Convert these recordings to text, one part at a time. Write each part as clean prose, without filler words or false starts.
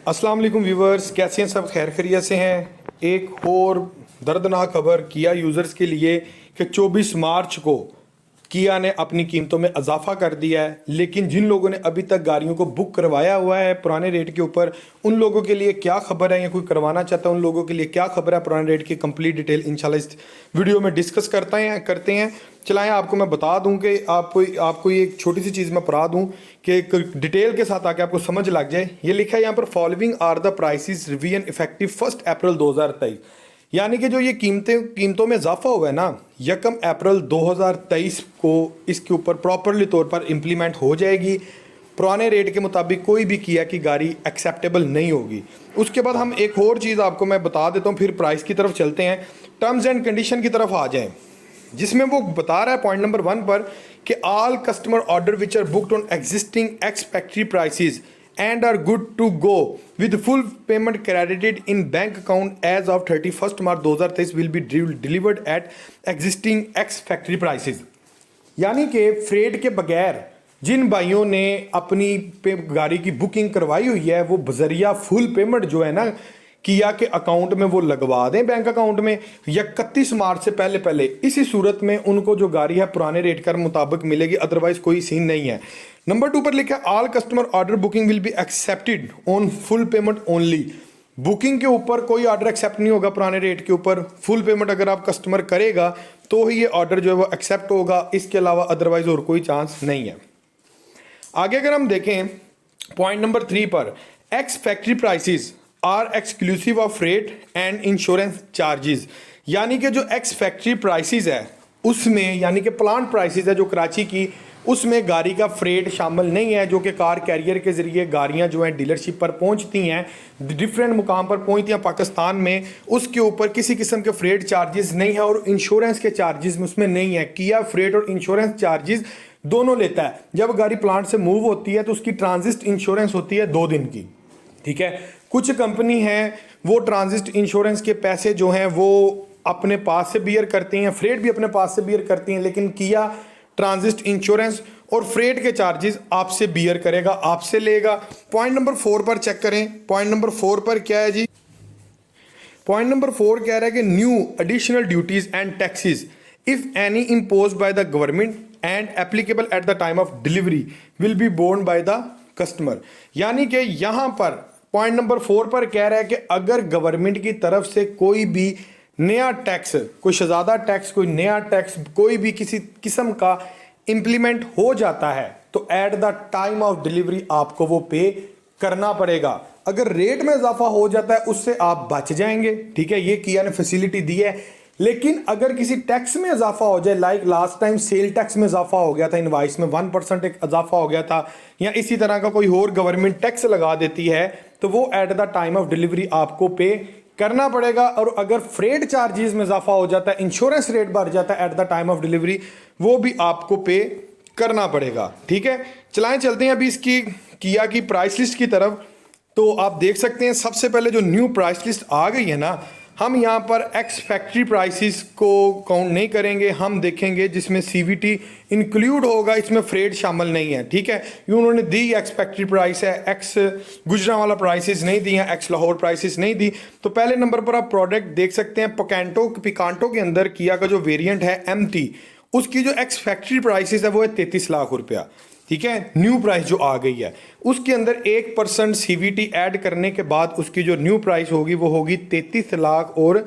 अस्सलाम वालेकुम व्यूवर्स, कैसे हैं सब? खैर खैरियत से हैं। एक और दर्दनाक खबर किया यूज़र्स के लिए कि 24 मार्च को किया ने अपनी कीमतों में इजाफा कर दिया है। लेकिन जिन लोगों ने अभी तक गाड़ियों को बुक करवाया हुआ है पुराने रेट के ऊपर, उन लोगों के लिए क्या खबर है, या कोई करवाना चाहता है उन लोगों के लिए क्या खबर है पुराने रेट की कंप्लीट डिटेल इंशाल्लाह इस वीडियो में डिस्कस करते हैं। चलाएं, आपको मैं बता दूं कि आपको ये एक छोटी सी चीज़ मैं पढ़ा दूं कि डिटेल के साथ आके आपको समझ लग जाए। ये लिखा है यहाँ पर, following are the prices revision effective 1 April 2023। यानी कि जो ये कीमतों में इजाफा हुआ है ना, 1 अप्रैल 2023 को इसके ऊपर प्रॉपरली तौर पर इम्प्लीमेंट हो जाएगी। पुराने रेट के मुताबिक कोई भी किया की गाड़ी एक्सेप्टेबल नहीं होगी। उसके बाद हम एक और चीज़ आपको मैं बता देता हूँ, फिर प्राइस की तरफ चलते हैं, टर्म्स एंड कंडीशन की तरफ आ जाएं, जिसमें वो बता रहा है पॉइंट नंबर 1 पर कि all customer order which are booked on existing ex factory prices and are good to go with full payment credited in bank account as of 31st March 2023 will be delivered at existing ex factory prices। यानी कि Fred के बगैर जिन भाइयों ने अपनी गाड़ी की booking करवाई हुई है वो बजरिया फुल पेमेंट जो है ना किया के अकाउंट में वो लगवा दें बैंक अकाउंट में 31 मार्च से पहले। इसी सूरत में उनको जो गाड़ी है पुराने रेट के मुताबिक मिलेगी, अदरवाइज कोई सीन नहीं है। नंबर 2 पर लिखा है, all customer order booking will be accepted on full payment only. Booking के ऊपर कोई ऑर्डर एक्सेप्ट नहीं होगा पुराने रेट के ऊपर। फुल पेमेंट अगर आप कस्टमर करेगा तो ही ये ऑर्डर जो है वो एक्सेप्ट होगा, इसके अलावा अदरवाइज और कोई चांस नहीं है। आगे अगर हम देखें पॉइंट नंबर 3 पर, ex factory prices are exclusive of freight and insurance charges. यानी कि जो एक्स फैक्ट्री प्राइसेस है उसमें, यानी कि प्लांट प्राइसेस है जो कराची की, उसमें गाड़ी का फ्रेट शामिल नहीं है, जो कि कार कैरियर के ज़रिए गाड़ियां जो हैं डीलरशिप पर पहुंचती हैं, डिफरेंट मुकाम पर पहुंचती हैं पाकिस्तान में, उसके ऊपर किसी किस्म के फ्रेट चार्जेस नहीं है और इंश्योरेंस के चार्जेस उसमें नहीं है। किया फ्रेट और इंश्योरेंस चार्जेस दोनों लेता है। जब गाड़ी प्लांट से मूव होती है तो उसकी ट्रांजिट इंश्योरेंस होती है 2 दिन की, ठीक है। कुछ कंपनी हैं वो ट्रांजिट इंश्योरेंस के पैसे जो हैं वो अपने पास से बियर करती हैं, फ्रेट भी अपने पास से बियर करती हैं, लेकिन किया ट्रांजिट इंश्योरेंस और फ्रेट के चार्जेस आपसे बियर करेगा, आपसे लेगा। पॉइंट नंबर 4 पर चेक करें। पॉइंट नंबर 4 पर क्या है जी? पॉइंट नंबर 4 कह रहा है कि new additional duties and taxes if any imposed by the government and applicable at the time of delivery will be borne by the customer. यानी कि यहां पर पॉइंट नंबर 4 पर कह रहा है कि अगर गवर्नमेंट की तरफ से कोई भी नया टैक्स, कोई शहजादा टैक्स, कोई नया टैक्स, कोई भी किसी किस्म का इंप्लीमेंट हो जाता है तो eight the time of delivery आपको वो पे करना पड़ेगा। अगर रेट में इजाफा हो जाता है उससे आप बच जाएंगे, ठीक है, ये किया ने फैसिलिटी दी है। लेकिन अगर किसी टैक्स में इजाफा हो जाए, like last time sale tax में इजाफा हो गया था, इनवाइस में 1% एक इजाफा हो गया था, या इसी तरह का कोई और गवर्नमेंट टैक्स लगा देती है, तो वो eight the time of delivery आपको पे करना पड़ेगा। और अगर फ्रेट चार्जेस में इजाफा हो जाता है, इंश्योरेंस रेट बढ़ जाता है eight the time of delivery, वो भी आपको पे करना पड़ेगा, ठीक है। चलाएं, चलते हैं अभी इसकी किया की प्राइस लिस्ट की तरफ। तो आप देख सकते हैं सबसे पहले जो न्यू प्राइस लिस्ट आ गई है ना, हम यहाँ पर एक्स फैक्ट्री प्राइसेस को काउंट नहीं करेंगे, हम देखेंगे जिसमें सीवीटी इंक्लूड होगा, इसमें फ्रेट शामिल नहीं है, ठीक है। ये उन्होंने दी एक्स फैक्ट्री प्राइस है, एक्स गुजरांवाला प्राइसेस नहीं दी हैं, एक्स लाहौर प्राइसेस नहीं दी। तो पहले नंबर पर आप प्रोडक्ट देख सकते हैं पिकांटो के अंदर किया का जो वेरिएंट है MT, उसकी जो एक्स फैक्ट्री प्राइसेस है वो है 33 लाख रुपया, ठीक है। न्यू प्राइस जो आ गई है उसके अंदर 1% CVT ऐड करने के बाद उसकी जो न्यू प्राइस होगी वो होगी 33 लाख और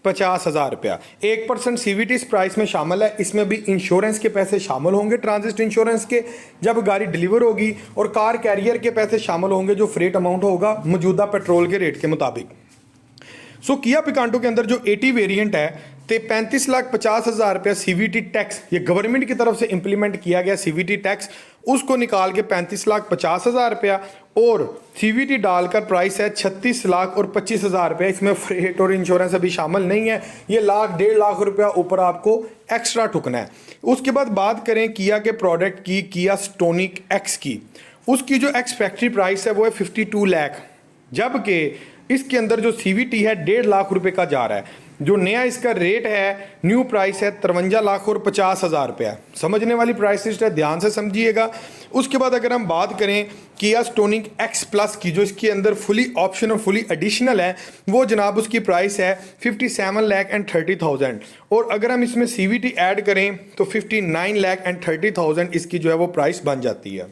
50,000 रुपया। 1% CVT इस प्राइस में शामिल है। इसमें भी इंश्योरेंस के पैसे शामिल होंगे, ट्रांजिट इंश्योरेंस के, जब गाड़ी डिलीवर होगी, और कार कैरियर के पैसे शामिल होंगे जो फ्रेट अमाउंट होगा मौजूदा पेट्रोल के रेट के मुताबिक। सो किया पिकांटो के अंदर जो 80 वेरिएंट है तो 35,50,000 रुपया CVT टैक्स, ये गवर्नमेंट की तरफ से इंप्लीमेंट किया गया CVT टैक्स, उसको निकाल के 35,50,000 रुपया और CVT डालकर प्राइस है 36 लाख और 25,000 रुपया। इसमें फ्रेट और इंश्योरेंस अभी शामिल नहीं है, ये 1.5 लाख रुपया ऊपर आपको एक्स्ट्रा ठुकना है। उसके बाद बात करें किया के प्रोडक्ट की, किया स्टोनिक एक्स की, उसकी जो एक्स फैक्ट्री प्राइस है वो है 52 लाख, जबकि इसके अंदर जो CVT है 1.5 लाख रुपए का जा रहा है। जो नया इसका रेट है, न्यू प्राइस है 53 लाख और 50,000 रुपया। समझने वाली प्राइस लिस्ट है, ध्यान से समझिएगा। उसके बाद अगर हम बात करें किया स्टोनिक एक्स प्लस की, जो इसके अंदर फुली ऑप्शन और फुली एडिशनल है, वो जनाब उसकी प्राइस है 57,30,000। और अगर हम इसमें CVT ऐड करें तो 59,30,000 इसकी जो है वो प्राइस बन जाती है।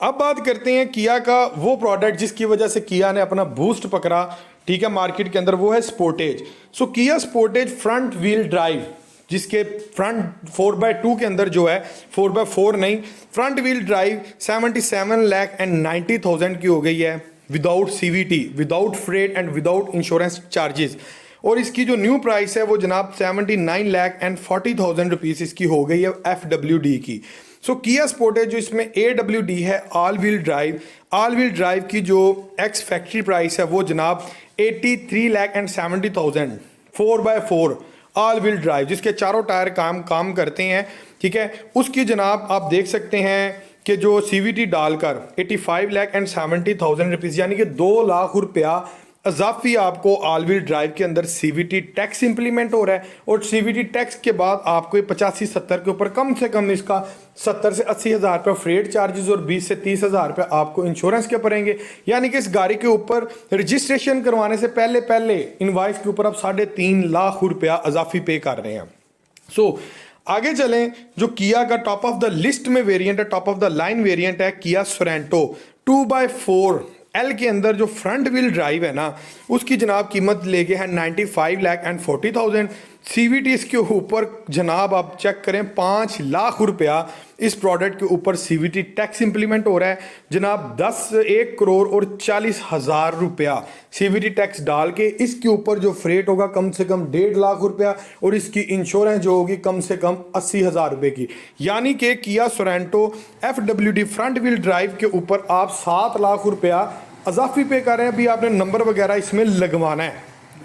अब बात करते हैं किया का वो प्रोडक्ट जिसकी वजह से किया ने अपना बूस्ट पकड़ा, ठीक है, मार्केट के अंदर, वो है Sportage. So Kia Sportage front wheel drive, जिसके फ्रंट 4x2 के अंदर जो है 4x4 नहीं, फ्रंट व्हील ड्राइव 77,90,000 की हो गई है, without CVT, without freight and without insurance charges. और इसकी जो न्यू प्राइस है वो जनाब 79,40,000 रुपीज़ इसकी हो गई है FWD की। सो किया स्पोर्टेज जो इसमें AWD है, ऑल व्हील ड्राइव की जो एक्स फैक्ट्री प्राइस है वो जनाब 83,70,000 4x4 ऑल व्हील ड्राइव, जिसके चारों टायर काम करते हैं, ठीक है। उसकी जनाब आप देख सकते हैं कि जो CVT डालकर 85,70,000 रुपीज़, यानी कि 2 लाख रुपया अजाफी आपको ऑल व्हील ड्राइव के अंदर CVT टैक्स इंप्लीमेंट हो रहा है। और CVT टैक्स के बाद आपको 85-70 के ऊपर कम से कम इसका 70 से 80 हज़ार रुपये फ्रेट चार्जेस और 20 से 30 हज़ार रुपये आपको इंश्योरेंस के पड़ेंगे। यानी कि इस गाड़ी के ऊपर रजिस्ट्रेशन करवाने से पहले इनवाइस के ऊपर आप 3.5 लाख रुपया अजाफी पे कर रहे हैं। सो आगे चलें, जो किया का टॉप ऑफ द लिस्ट में वेरिएंट है, top of the line variant है किया सोरेंटो 2x4 L के अंदर जो फ्रंट व्हील ड्राइव है ना, उसकी जनाब कीमत लेके है 95,40,000। CVT इसके ऊपर जनाब आप चेक करें 5 लाख रुपया इस प्रोडक्ट के ऊपर CVT टैक्स इंप्लीमेंट हो रहा है जनाब। 1,40,40,000 रुपया CVT टैक्स डाल के इसके ऊपर जो फ्रेट होगा कम से कम 1.5 लाख रुपया, और इसकी इंश्योरेंस जो होगी कम से कम 80,000 रुपये की। यानी कि Kia Sorento FWD front wheel drive के ऊपर आप 7 लाख रुपया अजाफी पे कर रहे हैं। अभी आपने नंबर वगैरह इसमें लगवाना है।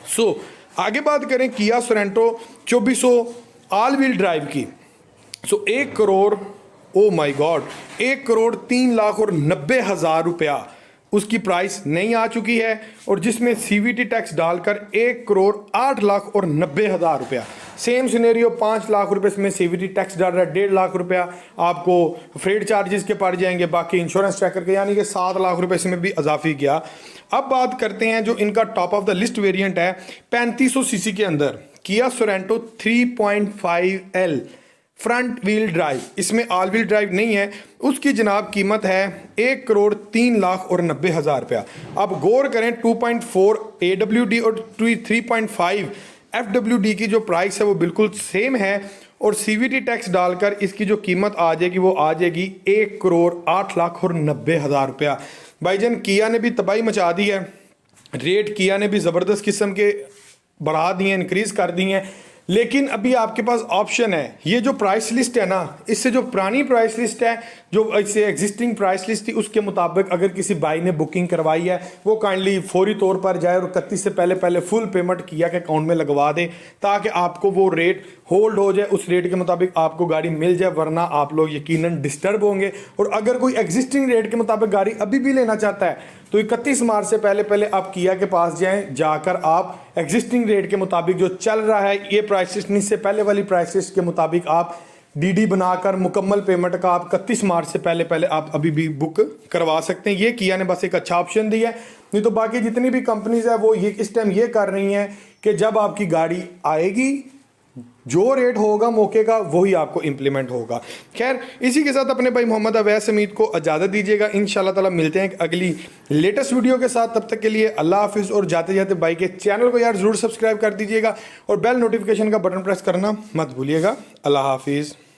सो आगे बात करें किया सोरेंटो 2400 ऑल व्हील ड्राइव की। सो 1 करोड़, ओ माय गॉड, 1,03,90,000 रुपया उसकी प्राइस नहीं आ चुकी है, और जिसमें CVT टैक्स डालकर 1,08,90,000 रुपया। सेम सिनेरियो 5 लाख रुपए इसमें CVT टैक्स डाल रहा है, 1.5 लाख रुपया आपको फ्रेट चार्जेस के पड़ जाएंगे, बाकी इंश्योरेंस ट्रैकर के, यानी कि 7 लाख रुपए इसमें भी अजाफी किया। अब बात करते हैं जो इनका top of the list variant है 3500 सीसी के अंदर किया Sorento 3.5L front wheel drive, इसमें ऑल व्हील ड्राइव नहीं है, उसकी जनाब कीमत है 1,03,90,000 रुपया। अब गौर करें 2.4 AWD और 3.5 FWD की जो प्राइस है वो बिल्कुल सेम है, और CVT टैक्स डालकर इसकी जो कीमत आ जाएगी वो आ जाएगी 1,08,90,000 रुपया। भाईजान किया ने भी तबाही मचा दी है, रेट किया ने भी ज़बरदस्त किस्म के बढ़ा दिए, इंक्रीज़ कर दिए हैं, लेकिन अभी आपके पास ऑप्शन है। ये जो प्राइस लिस्ट है ना, इससे जो पुरानी प्राइस लिस्ट है, जो इससे एग्जिस्टिंग प्राइस लिस्ट थी, उसके मुताबिक अगर किसी भाई ने बुकिंग करवाई है वो काइंडली फौरी तौर पर जाए और 31 से पहले फुल पेमेंट किया के अकाउंट में लगवा दे, ताकि आपको वो रेट होल्ड हो जाए, उस रेट के मुताबिक आपको गाड़ी मिल जाए, वरना आप लोग यकीनन डिस्टर्ब होंगे। और अगर कोई एग्जिस्टिंग रेट के मुताबिक गाड़ी अभी भी लेना चाहता है तो 31 मार्च से पहले आप किया के पास जाएं, जाकर आप एग्जिस्टिंग रेट के मुताबिक जो चल रहा है ये प्राइस लिस्ट से पहले वाली प्राइस लिस्ट के मुताबिक आप DD बनाकर मुकम्मल पेमेंट का आप 31 मार्च से पहले आप अभी भी बुक करवा सकते हैं। ये किया ने बस एक अच्छा ऑप्शन दिया है, नहीं तो बाकी जितनी भी कंपनीज है वो ये इस टाइम ये कर रही हैं कि जब आपकी गाड़ी आएगी जो रेट होगा मौके का वही आपको इंप्लीमेंट होगा। खैर, इसी के साथ अपने भाई मोहम्मद अवैस हमीद को इजाज़त दीजिएगा। इंशाल्लाह ताला मिलते हैं अगली लेटेस्ट वीडियो के साथ। तब तक के लिए अल्लाह हाफिज़, और जाते जाते भाई के चैनल को यार ज़रूर सब्सक्राइब कर दीजिएगा और बेल नोटिफिकेशन का बटन प्रेस करना मत भूलिएगा। अल्लाह हाफिज़।